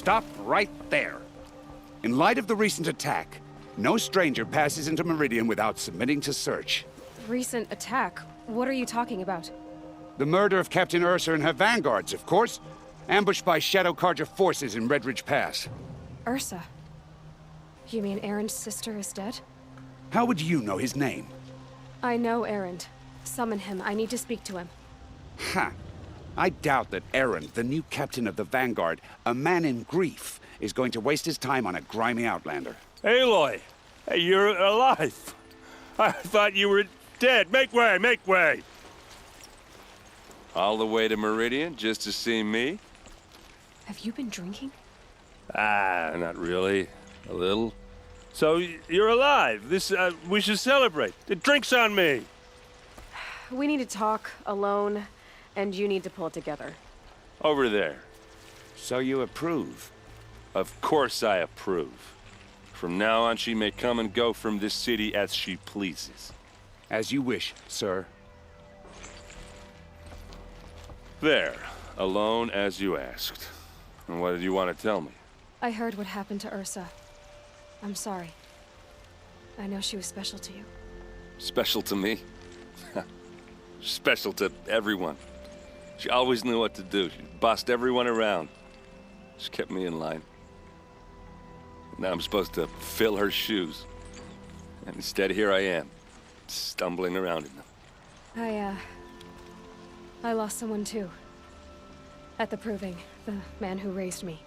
stop right there. In light of the recent attack, no stranger passes into Meridian without submitting to search. Recent attack? What are you talking about? The murder of Captain Ursa and her vanguards, of course. Ambushed by Shadow Carja forces in Redridge Pass. Ursa? You mean Erend's sister is dead? How would you know his name? I know Erend. Summon him. I need to speak to him. Ha! I doubt that Erend, the new captain of the Vanguard, a man in grief, is going to waste his time on a grimy outlander. Aloy! Hey, you're alive! I thought you were dead. Make way, make way! All the way to Meridian just to see me? Have you been drinking? Ah, not really. A little. So, you're alive. We should celebrate. The drink's on me. We need to talk, alone, and you need to pull it together. Over there. So you approve? Of course I approve. From now on, she may come and go from this city as she pleases. As you wish, sir. There. Alone as you asked. And what did you want to tell me? I heard what happened to Ursa. I'm sorry. I know she was special to you. Special to me? Special to everyone. She always knew what to do. She bossed everyone around. She kept me in line. Now I'm supposed to fill her shoes. And instead, here I am, stumbling around in them. I lost someone too. At the Proving, the man who raised me.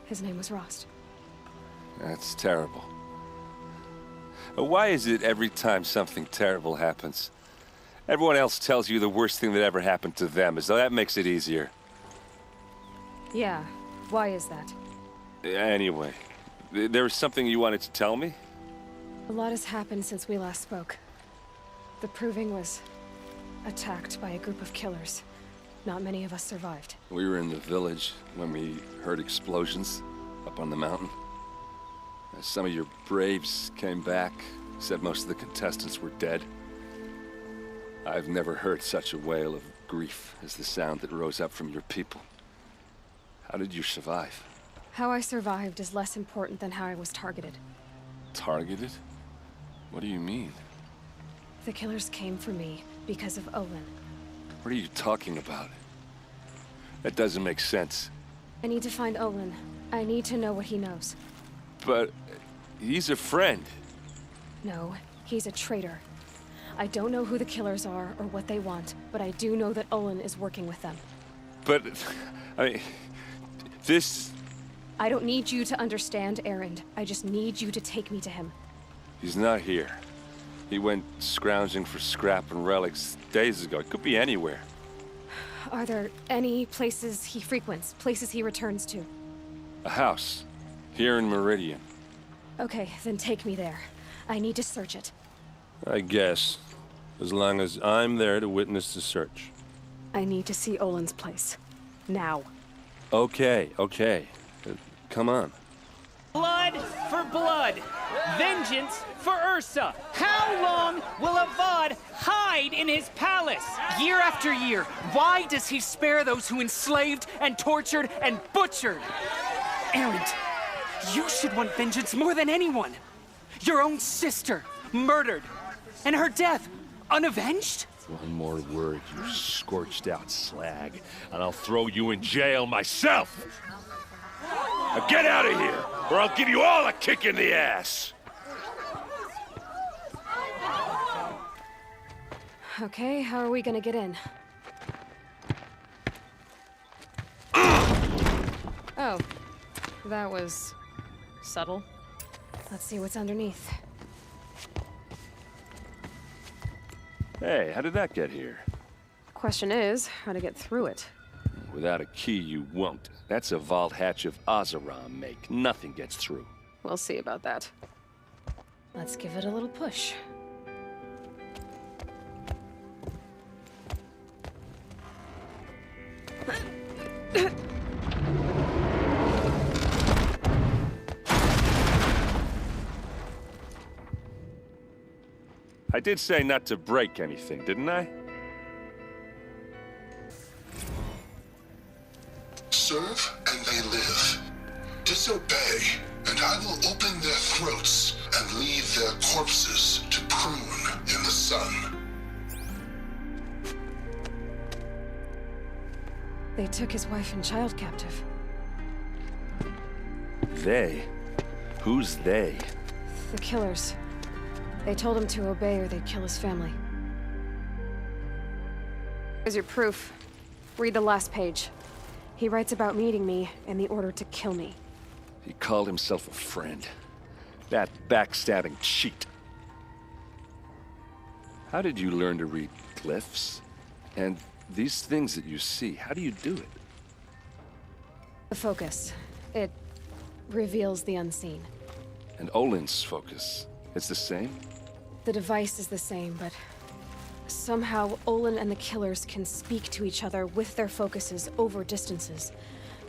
His name was Rost. That's terrible. Why is it every time something terrible happens, everyone else tells you the worst thing that ever happened to them, as though that makes it easier? Yeah, why is that? Anyway, there was something you wanted to tell me? A lot has happened since we last spoke. The Proving was attacked by a group of killers. Not many of us survived. We were in the village when we heard explosions up on the mountain. Some of your braves came back, said most of the contestants were dead. I've never heard such a wail of grief as the sound that rose up from your people. How did you survive? How I survived is less important than how I was targeted. Targeted? What do you mean? The killers came for me because of Olin. What are you talking about? That doesn't make sense. I need to find Olin. I need to know what he knows. But he's a friend. No, he's a traitor. I don't know who the killers are or what they want, but I do know that Olin is working with them. But, I mean, this... I don't need you to understand Erend. I just need you to take me to him. He's not here. He went scrounging for scrap and relics days ago. It could be anywhere. Are there any places he frequents, places he returns to? A house. Here in Meridian. Okay, then take me there. I need to search it. I guess. As long as I'm there to witness the search. I need to see Olin's place. Now. Okay, okay. Come on. Blood for blood. Vengeance for Ursa. How long will Avad hide in his palace? Year after year, why does he spare those who enslaved and tortured and butchered? Erend, you should want vengeance more than anyone. Your own sister, murdered. And her death, unavenged? One more word, you scorched out slag, and I'll throw you in jail myself! Now get out of here, or I'll give you all a kick in the ass! Okay, how are we gonna get in? Oh, that was subtle. Let's see what's underneath. Hey, how did that get here? Question is, how to get through it. Without a key, you won't. That's a vault hatch of Oseram make. Nothing gets through. We'll see about that. Let's give it a little push. I did say not to break anything, didn't I? Serve and they live. disobey, and I will open their throats and leave their corpses to prune in the sun. They took his wife and child captive. They? Who's they? The killers. They told him to obey or they'd kill his family. Here's your proof. Read the last page. He writes about meeting me and the order to kill me. He called himself a friend. That backstabbing cheat. How did you learn to read glyphs? And these things that you see, how do you do it? The focus. It reveals the unseen. And Olin's focus, it's the same? The device is the same, but somehow Olin and the killers can speak to each other with their focuses over distances.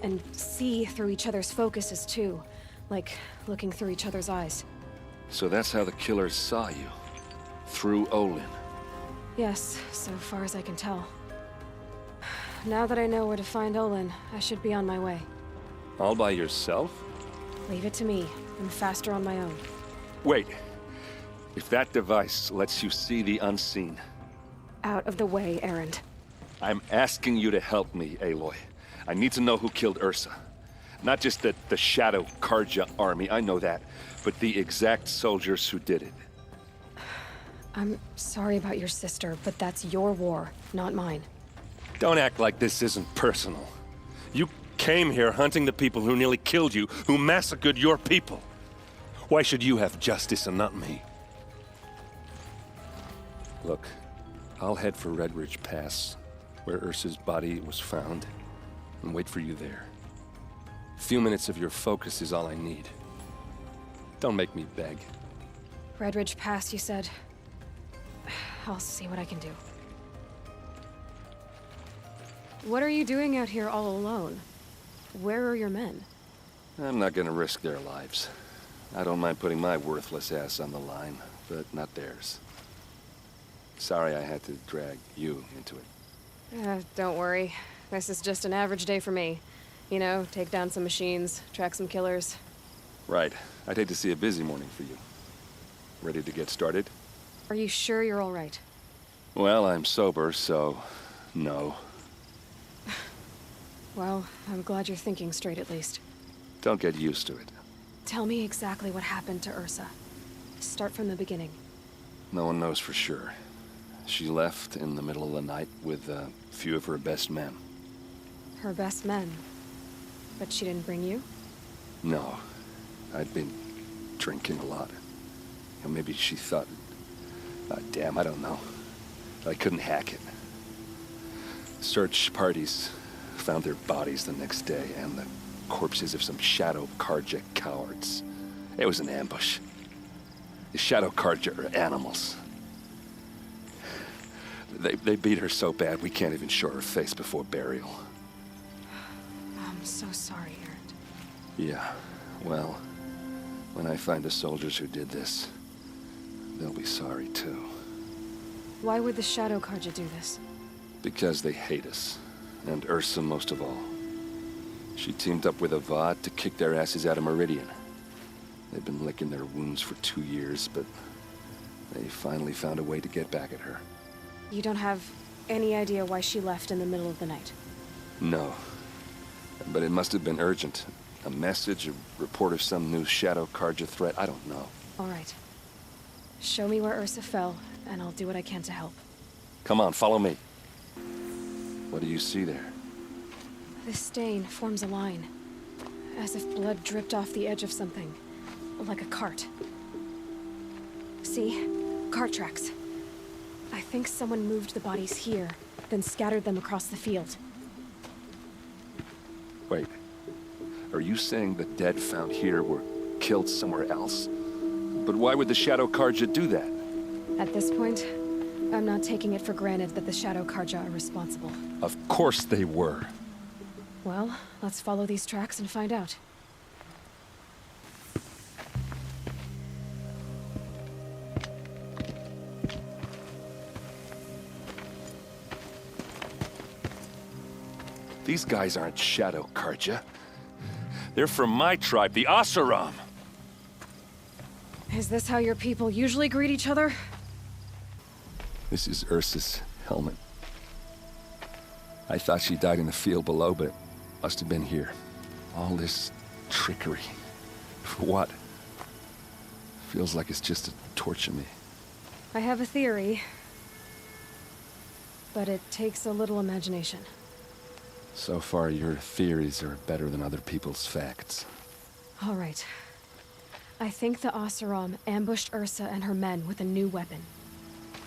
And see through each other's focuses too. Like looking through each other's eyes. So that's how the killers saw you? Through Olin? Yes, so far as I can tell. Now that I know where to find Olin, I should be on my way. All by yourself? Leave it to me. I'm faster on my own. Wait. If that device lets you see the unseen... Out of the way, Erend. I'm asking you to help me, Aloy. I need to know who killed Ursa. Not just the Shadow Karja army, I know that, but the exact soldiers who did it. I'm sorry about your sister, but that's your war, not mine. Don't act like this isn't personal. You came here hunting the people who nearly killed you, who massacred your people. Why should you have justice and not me? Look, I'll head for Red Ridge Pass, where Ursa's body was found, and wait for you there. A few minutes of your focus is all I need. Don't make me beg. Red Ridge Pass, you said? I'll see what I can do. What are you doing out here all alone? Where are your men? I'm not gonna risk their lives. I don't mind putting my worthless ass on the line, but not theirs. Sorry I had to drag you into it. Don't worry. This is just an average day for me. You know, take down some machines, track some killers. Right. I'd hate to see a busy morning for you. Ready to get started? Are you sure you're all right? Well, I'm sober, so... no. Well, I'm glad you're thinking straight at least. Don't get used to it. Tell me exactly what happened to Ursa. Start from the beginning. No one knows for sure. She left in the middle of the night with a few of her best men. Her best men? But she didn't bring you? No. I'd been drinking a lot. Or maybe she thought... damn, I don't know. I couldn't hack it. Search parties found their bodies the next day, and the corpses of some Shadow Karja cowards. It was an ambush. The Shadow Karja are animals. They beat her so bad we can't even show her face before burial. I'm so sorry, Erend. Yeah, well, when I find the soldiers who did this, they'll be sorry too. Why would the Shadow Karja do this? Because they hate us. And Ursa most of all. She teamed up with Avad to kick their asses out of Meridian. They've been licking their wounds for 2 years, but they finally found a way to get back at her. You don't have any idea why she left in the middle of the night? No. But it must have been urgent. A message, a report of some new Shadow Karja threat, I don't know. All right. Show me where Ursa fell, and I'll do what I can to help. Come on, follow me. What do you see there? This stain forms a line, as if blood dripped off the edge of something, like a cart. See? Cart tracks. I think someone moved the bodies here, then scattered them across the field. Wait. Are you saying the dead found here were killed somewhere else? But why would the Shadow Karja do that? At this point, I'm not taking it for granted that the Shadow Karja are responsible. Of course they were. Well, let's follow these tracks and find out. These guys aren't Shadow Karja. They're from my tribe, the Oseram. Is this how your people usually greet each other? This is Ursa's helmet. I thought she died in the field below, but it must have been here. All this trickery. For what? Feels like it's just to torture me. I have a theory, but it takes a little imagination. So far, your theories are better than other people's facts. All right. I think the Oseram ambushed Ursa and her men with a new weapon.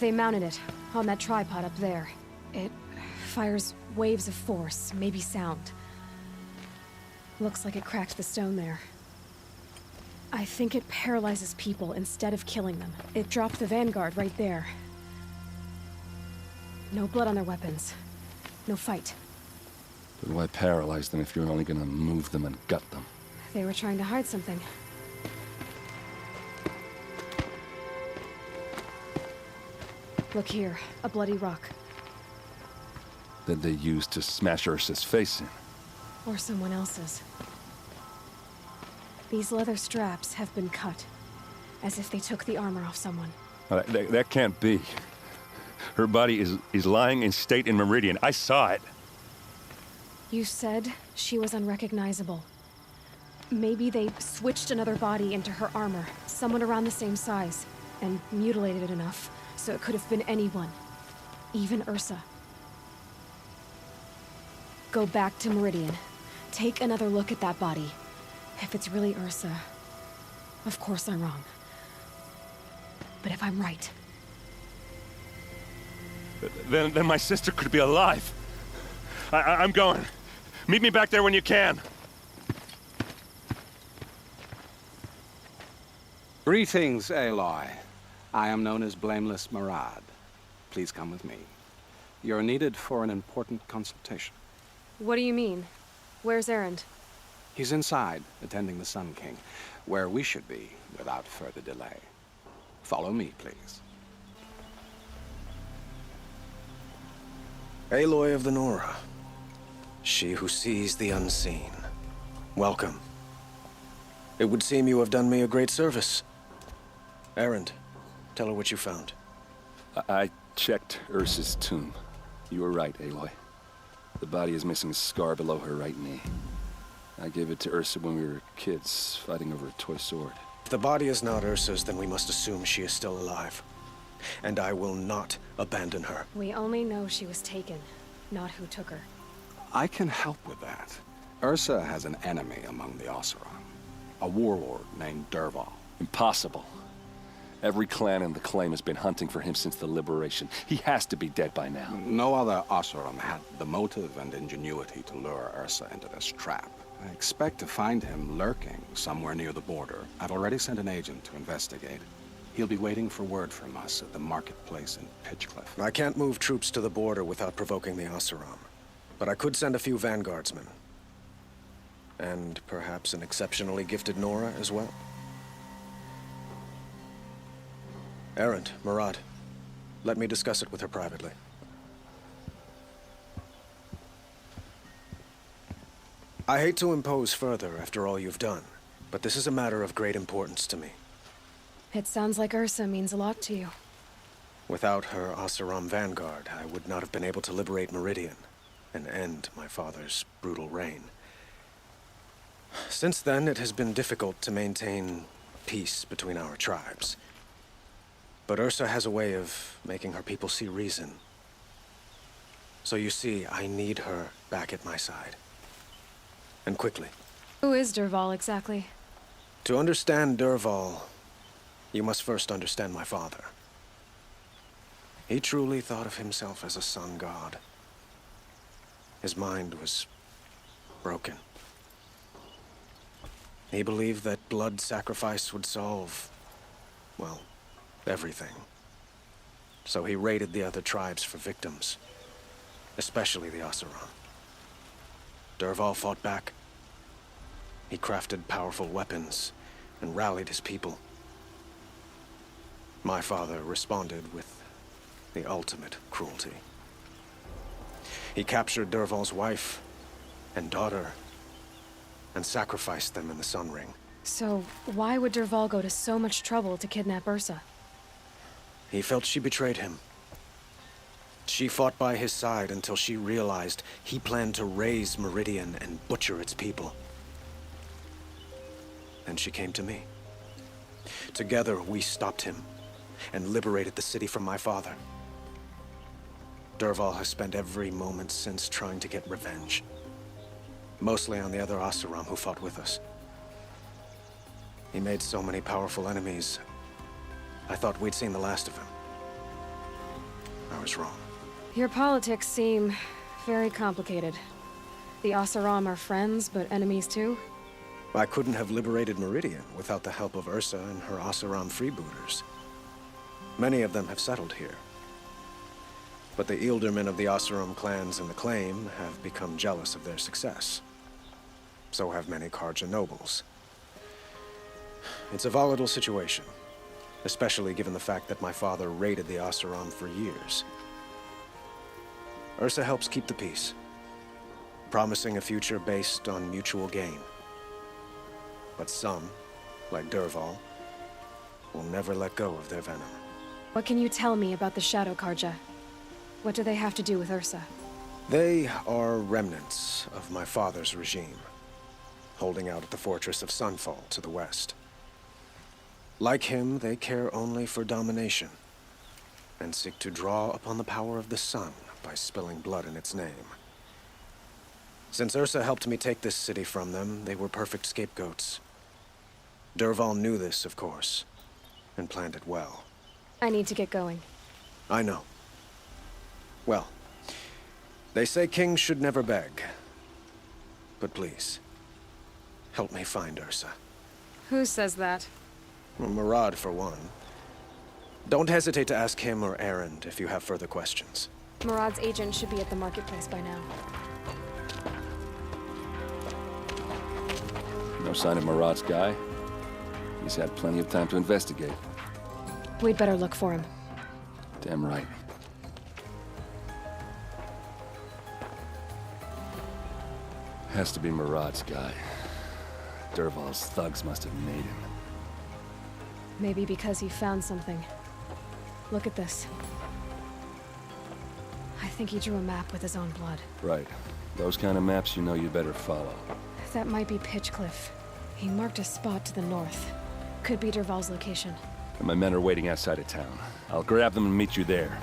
They mounted it on that tripod up there. It fires waves of force, maybe sound. Looks like it cracked the stone there. I think it paralyzes people instead of killing them. It dropped the vanguard right there. No blood on their weapons. No fight. But why paralyze them if you're only gonna move them and gut them? They were trying to hide something. Look here, a bloody rock. That they used to smash Ursa's face in. Or someone else's. These leather straps have been cut, as if they took the armor off someone. That can't be. Her body is lying in state in Meridian. I saw it. You said she was unrecognizable. Maybe they switched another body into her armor, someone around the same size, and mutilated it enough so it could have been anyone, even Ursa. Go back to Meridian. Take another look at that body. If it's really Ursa, of course I'm wrong. But if I'm right... Then my sister could be alive. I'm going. Meet me back there when you can. Greetings, Aloy. I am known as Blameless Murad. Please come with me. You're needed for an important consultation. What do you mean? Where's Erend? He's inside, attending the Sun King, where we should be without further delay. Follow me, please. Aloy of the Nora. She who sees the unseen. Welcome. It would seem you have done me a great service. Erend, tell her what you found. I checked Ursa's tomb. You were right, Aloy. The body is missing a scar below her right knee. I gave it to Ursa when we were kids, fighting over a toy sword. If the body is not Ursa's, then we must assume she is still alive. And I will not abandon her. We only know she was taken, not who took her. I can help with that. Ursa has an enemy among the Oseram. A warlord named Dervahl. Impossible. Every clan in the claim has been hunting for him since the liberation. He has to be dead by now. No other Oseram had the motive and ingenuity to lure Ursa into this trap. I expect to find him lurking somewhere near the border. I've already sent an agent to investigate. He'll be waiting for word from us at the marketplace in Pitchcliff. I can't move troops to the border without provoking the Oseram. But I could send a few vanguardsmen. And perhaps an exceptionally gifted Nora as well. Erend, Murad, let me discuss it with her privately. I hate to impose further after all you've done, but this is a matter of great importance to me. It sounds like Ursa means a lot to you. Without her Oseram vanguard, I would not have been able to liberate Meridian and end my father's brutal reign. Since then, it has been difficult to maintain peace between our tribes. But Ursa has a way of making her people see reason. So you see, I need her back at my side. And quickly. Who is Dervahl exactly? To understand Dervahl, you must first understand my father. He truly thought of himself as a sun god. His mind was broken. He believed that blood sacrifice would solve, well, everything. So he raided the other tribes for victims, especially the Oseram. Dervahl fought back. He crafted powerful weapons and rallied his people. My father responded with the ultimate cruelty. He captured Dervahl's wife and daughter and sacrificed them in the Sun Ring. So, why would Dervahl go to so much trouble to kidnap Ursa? He felt she betrayed him. She fought by his side until she realized he planned to raise Meridian and butcher its people. Then she came to me. Together, we stopped him and liberated the city from my father. Dervahl has spent every moment since trying to get revenge. Mostly on the other Oseram who fought with us. He made so many powerful enemies, I thought we'd seen the last of him. I was wrong. Your politics seem very complicated. The Oseram are friends, but enemies too? I couldn't have liberated Meridian without the help of Ursa and her Oseram freebooters. Many of them have settled here. But the Ealdormen of the Oseram clans in the Claim have become jealous of their success. So have many Karja nobles. It's a volatile situation, especially given the fact that my father raided the Oseram for years. Ursa helps keep the peace, promising a future based on mutual gain. But some, like Dervahl, will never let go of their venom. What can you tell me about the Shadow Karja? What do they have to do with Ursa? They are remnants of my father's regime, holding out at the fortress of Sunfall to the west. Like him, they care only for domination, and seek to draw upon the power of the sun by spilling blood in its name. Since Ursa helped me take this city from them, they were perfect scapegoats. Dervahl knew this, of course, and planned it well. I need to get going. I know. Well, they say kings should never beg. But please, help me find Ursa. Who says that? Well, Murad, for one. Don't hesitate to ask him or Erend if you have further questions. Murad's agent should be at the marketplace by now. No sign of Murad's guy. He's had plenty of time to investigate. We'd better look for him. Damn right. Has to be Murad's guy. Dervahl's thugs must have made him. Maybe because he found something. Look at this. I think he drew a map with his own blood. Right. Those kind of maps you know you better follow. That might be Pitchcliff. He marked a spot to the north. Could be Dervahl's location. And my men are waiting outside of town. I'll grab them and meet you there.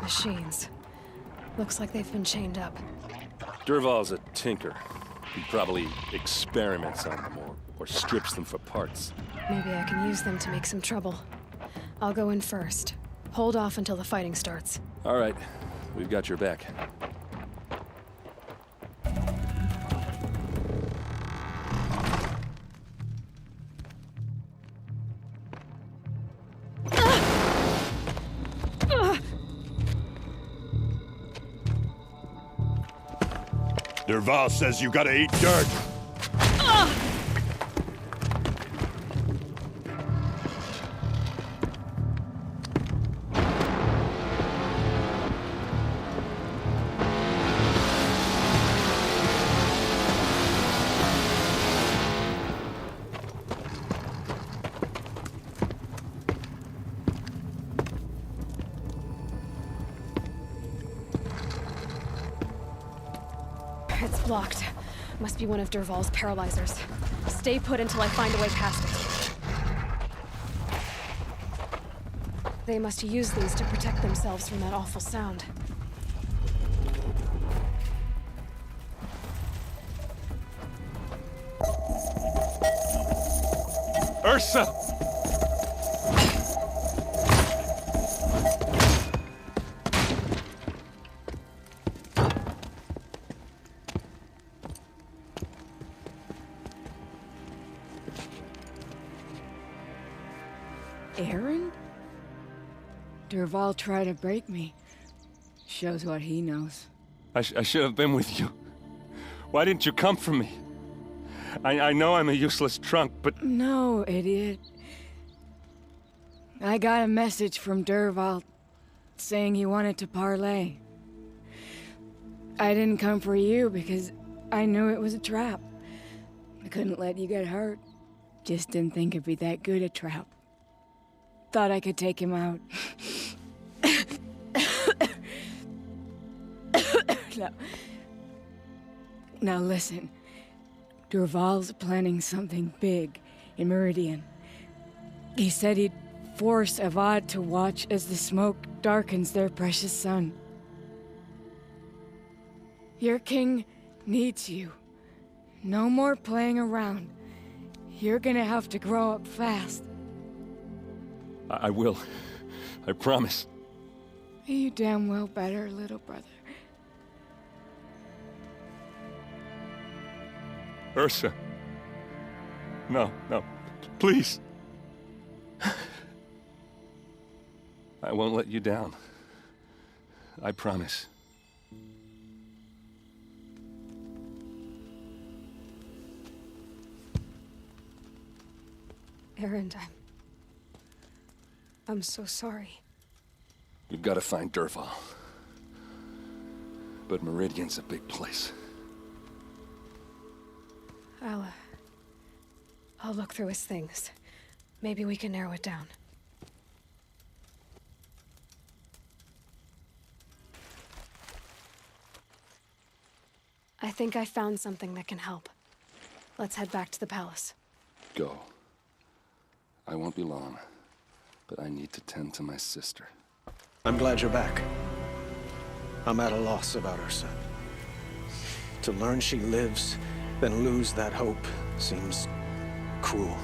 Machines. Looks like they've been chained up. Dervahl's a tinker. He probably experiments on them or strips them for parts. Maybe I can use them to make some trouble. I'll go in first. Hold off until the fighting starts. All right. We've got your back. Dervahl says you gotta eat dirt. It's blocked. Must be one of Dervahl's paralyzers. Stay put until I find a way past it. They must use these to protect themselves from that awful sound. Ursa! Aaron? Dervahl tried to break me. Shows what he knows. I should have been with you. Why didn't you come for me? I know I'm a useless trunk, but... No, idiot. I got a message from Dervahl saying he wanted to parlay. I didn't come for you because I knew it was a trap. I couldn't let you get hurt. Just didn't think it'd be that good a trap. Thought I could take him out. Now listen. Dervahl's planning something big in Meridian. He said he'd force Avad to watch as the smoke darkens their precious sun. Your king needs you. No more playing around. You're gonna have to grow up fast. I will. I promise. You damn well better, little brother. Ursa. No, please. I won't let you down. I promise. Erend, I'm so sorry. We've got to find Dervahl. But Meridian's a big place. I'll look through his things. Maybe we can narrow it down. I think I found something that can help. Let's head back to the palace. Go. I won't be long, but I need to tend to my sister. I'm glad you're back. I'm at a loss about Ursa. To learn she lives, then lose that hope, seems cruel.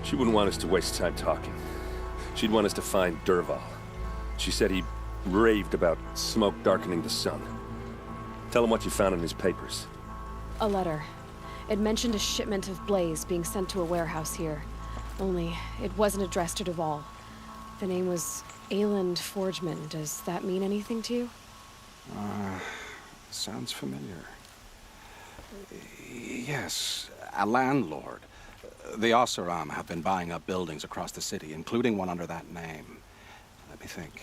She wouldn't want us to waste time talking. She'd want us to find Dervahl. She said he raved about smoke darkening the sun. Tell him what you found in his papers. A letter. It mentioned a shipment of blaze being sent to a warehouse here. Only, it wasn't addressed to Dervahl. The name was Ayland Forgeman. Does that mean anything to you? Sounds familiar. Yes, a landlord. The Oseram have been buying up buildings across the city, including one under that name. Let me think.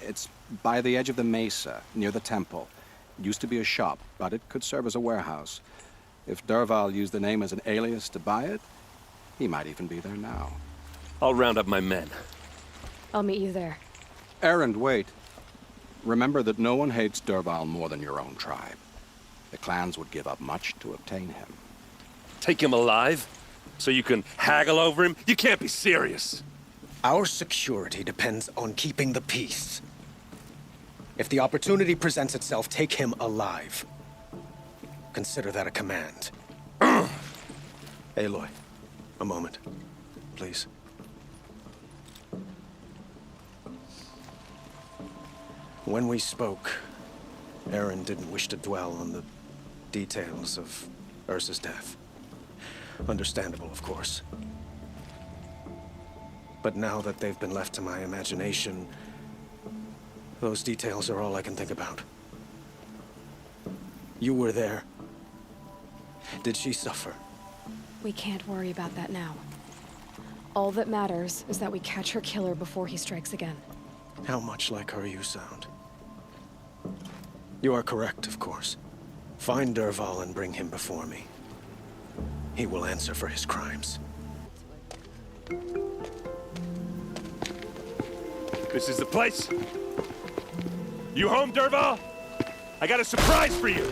It's by the edge of the mesa, near the temple. Used to be a shop, but it could serve as a warehouse. If Dervahl used the name as an alias to buy it, he might even be there now. I'll round up my men. I'll meet you there. Erend, wait. Remember that no one hates Dervahl more than your own tribe. The clans would give up much to obtain him. Take him alive? So you can haggle over him? You can't be serious. Our security depends on keeping the peace. If the opportunity presents itself, take him alive. Consider that a command. Aloy, a moment, please. When we spoke, Erend didn't wish to dwell on the details of Ursa's death. Understandable, of course. But now that they've been left to my imagination, those details are all I can think about. You were there. Did she suffer? We can't worry about that now. All that matters is that we catch her killer before he strikes again. How much like her you sound. You are correct, of course. Find Dervahl and bring him before me. He will answer for his crimes. This is the place. You home, Dervahl? I got a surprise for you.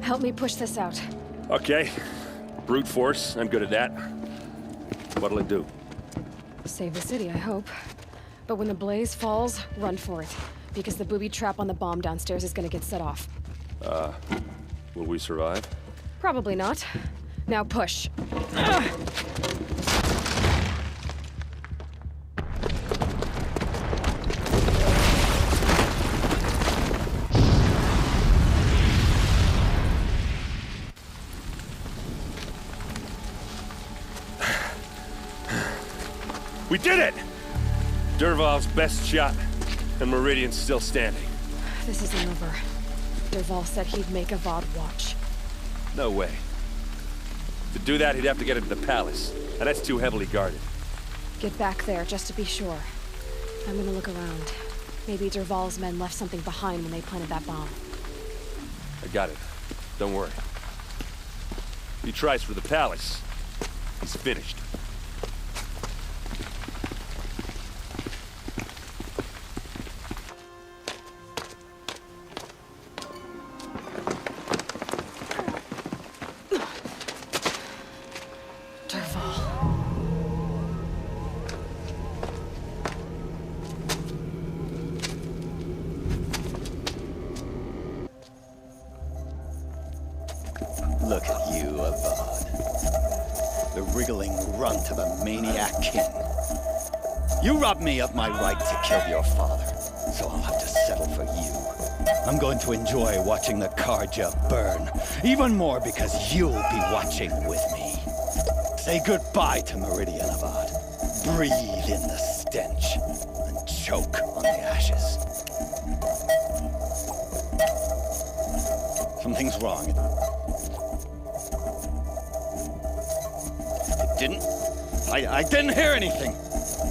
Help me push this out. Okay. Brute force, I'm good at that. What'll it do? Save the city, I hope. But when the blaze falls, run for it. Because the booby trap on the bomb downstairs is gonna get set off. Will we survive? Probably not. Now push. We did it! Dervahl's best shot, and Meridian's still standing. This isn't over. Dervahl said he'd make Avad watch. No way. To do that, he'd have to get into the palace, and that's too heavily guarded. Get back there, just to be sure. I'm gonna look around. Maybe Dervahl's men left something behind when they planted that bomb. I got it. Don't worry. If he tries for the palace, he's finished. Look at you, Avad. The wriggling runt of a maniac king. You robbed me of my right to kill your father, so I'll have to settle for you. I'm going to enjoy watching the Karja burn, even more because you'll be watching with me. Say goodbye to Meridian, Avad. Breathe in the stench, and choke on the ashes. Something's wrong. I didn't hear anything.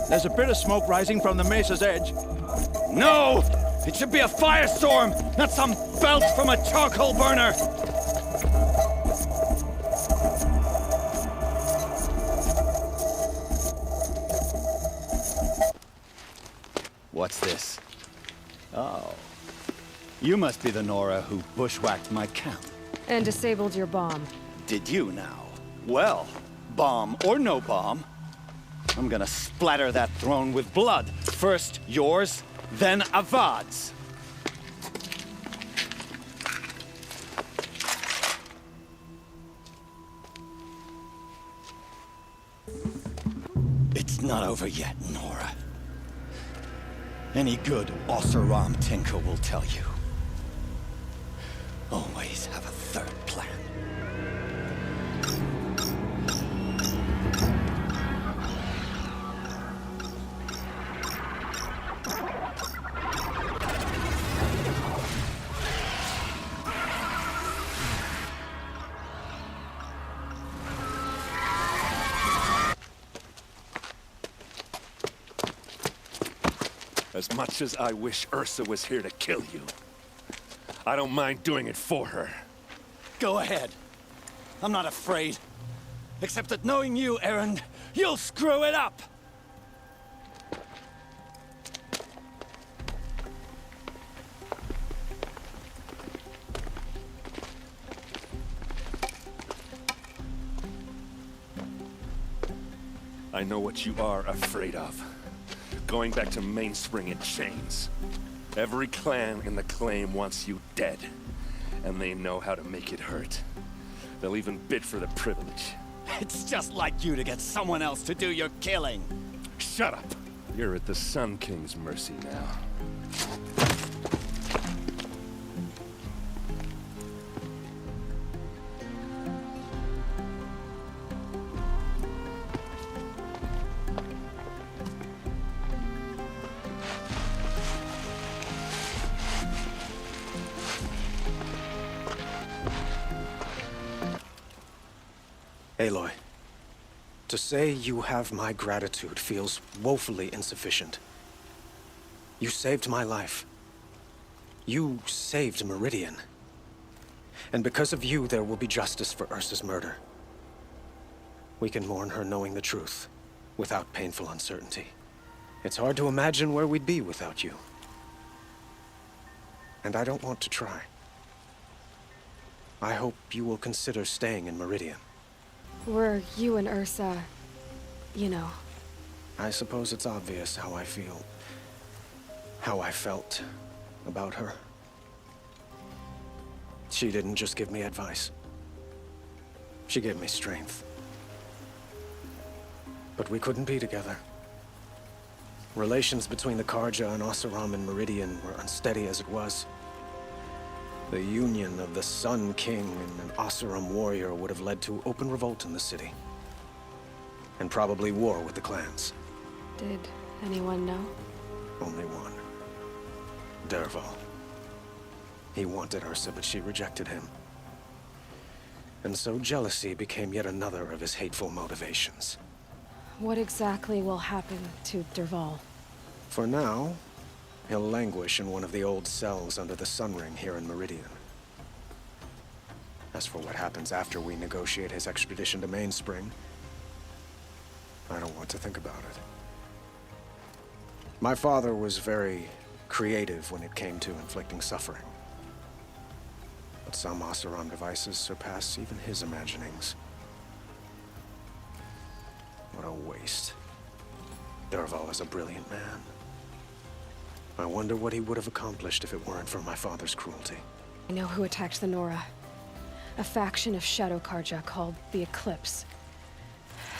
There's a bit of smoke rising from the mesa's edge. No! It should be a firestorm, not some belch from a charcoal burner! What's this? Oh. You must be the Nora who bushwhacked my camp. And disabled your bomb. Did you now? Well, bomb or no bomb, I'm gonna splatter that throne with blood. First yours, then Avad's. It's not over yet, Nora. Any good Oseram tinker will tell you. Always have a third plan. As much as I wish Ursa was here to kill you, I don't mind doing it for her. Go ahead. I'm not afraid. Except that knowing you, Erend, you'll screw it up! I know what you are afraid of. Going back to Mainspring in chains. Every clan in the claim wants you dead. And they know how to make it hurt. They'll even bid for the privilege. It's just like you to get someone else to do your killing. Shut up! You're at the Sun King's mercy now. Aloy, to say you have my gratitude feels woefully insufficient. You saved my life. You saved Meridian. And because of you, there will be justice for Ursa's murder. We can mourn her knowing the truth, without painful uncertainty. It's hard to imagine where we'd be without you. And I don't want to try. I hope you will consider staying in Meridian. Were you and Ursa, you know. I suppose it's obvious how I feel. How I felt about her. She didn't just give me advice. She gave me strength. But we couldn't be together. Relations between the Karja and Oseram and Meridian were unsteady as it was. The union of the Sun King and an Oseram warrior would have led to open revolt in the city. And probably war with the clans. Did anyone know? Only one. Dervahl. He wanted Ursa, but she rejected him. And so jealousy became yet another of his hateful motivations. What exactly will happen to Dervahl? For now, he'll languish in one of the old cells under the Sun Ring here in Meridian. As for what happens after we negotiate his extradition to Mainspring, I don't want to think about it. My father was very creative when it came to inflicting suffering. But some Oseram devices surpass even his imaginings. What a waste. Dervahl is a brilliant man. I wonder what he would have accomplished if it weren't for my father's cruelty. I know who attacked the Nora. A faction of Shadow Karja called the Eclipse.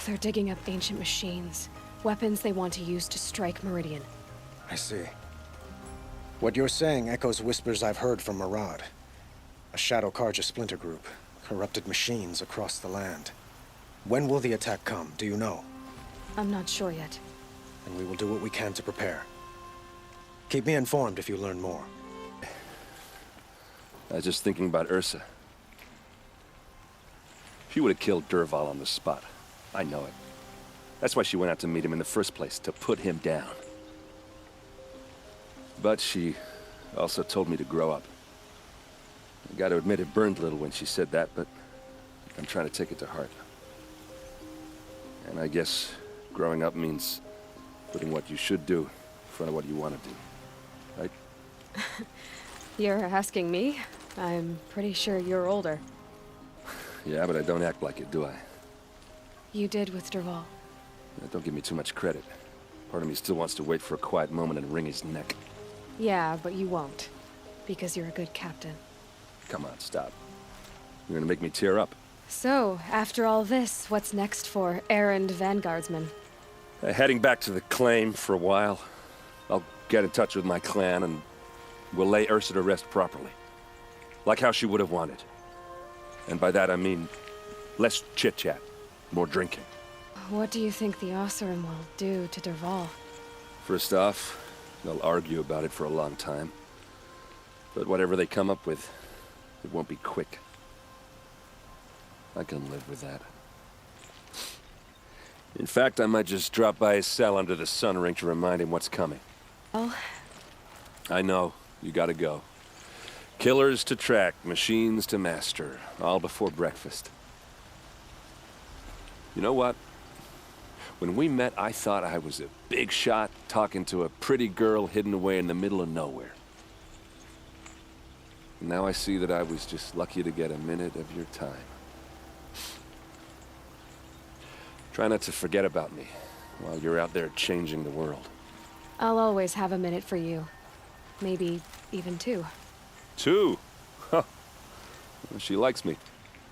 They're digging up ancient machines. Weapons they want to use to strike Meridian. I see. What you're saying echoes whispers I've heard from Murad. A Shadow Karja splinter group. Corrupted machines across the land. When will the attack come, do you know? I'm not sure yet. And we will do what we can to prepare. Keep me informed if you learn more. I was just thinking about Ursa. She would have killed Dervahl on the spot. I know it. That's why she went out to meet him in the first place, to put him down. But she also told me to grow up. I gotta admit it burned a little when she said that, but I'm trying to take it to heart. And I guess growing up means putting what you should do in front of what you want to do. Right? You're asking me? I'm pretty sure you're older. Yeah, but I don't act like it, do I? You did with Dervahl. Don't give me too much credit. Part of me still wants to wait for a quiet moment and wring his neck. Yeah, but you won't. Because you're a good captain. Come on, stop. You're gonna make me tear up. So, after all this, what's next for errand vanguardsman? Heading back to the claim for a while. I'll get in touch with my clan and we'll lay Ursa to rest properly. Like how she would have wanted. And by that I mean less chit-chat, more drinking. What do you think the Oseram will do to Dervahl? First off, they'll argue about it for a long time. But whatever they come up with, it won't be quick. I can live with that. In fact, I might just drop by his cell under the Sun Ring to remind him what's coming. Oh? I know. You gotta go. Killers to track, machines to master, all before breakfast. You know what? When we met, I thought I was a big shot talking to a pretty girl hidden away in the middle of nowhere. And now I see that I was just lucky to get a minute of your time. Try not to forget about me while you're out there changing the world. I'll always have a minute for you. Maybe even two. 2? Huh. She likes me.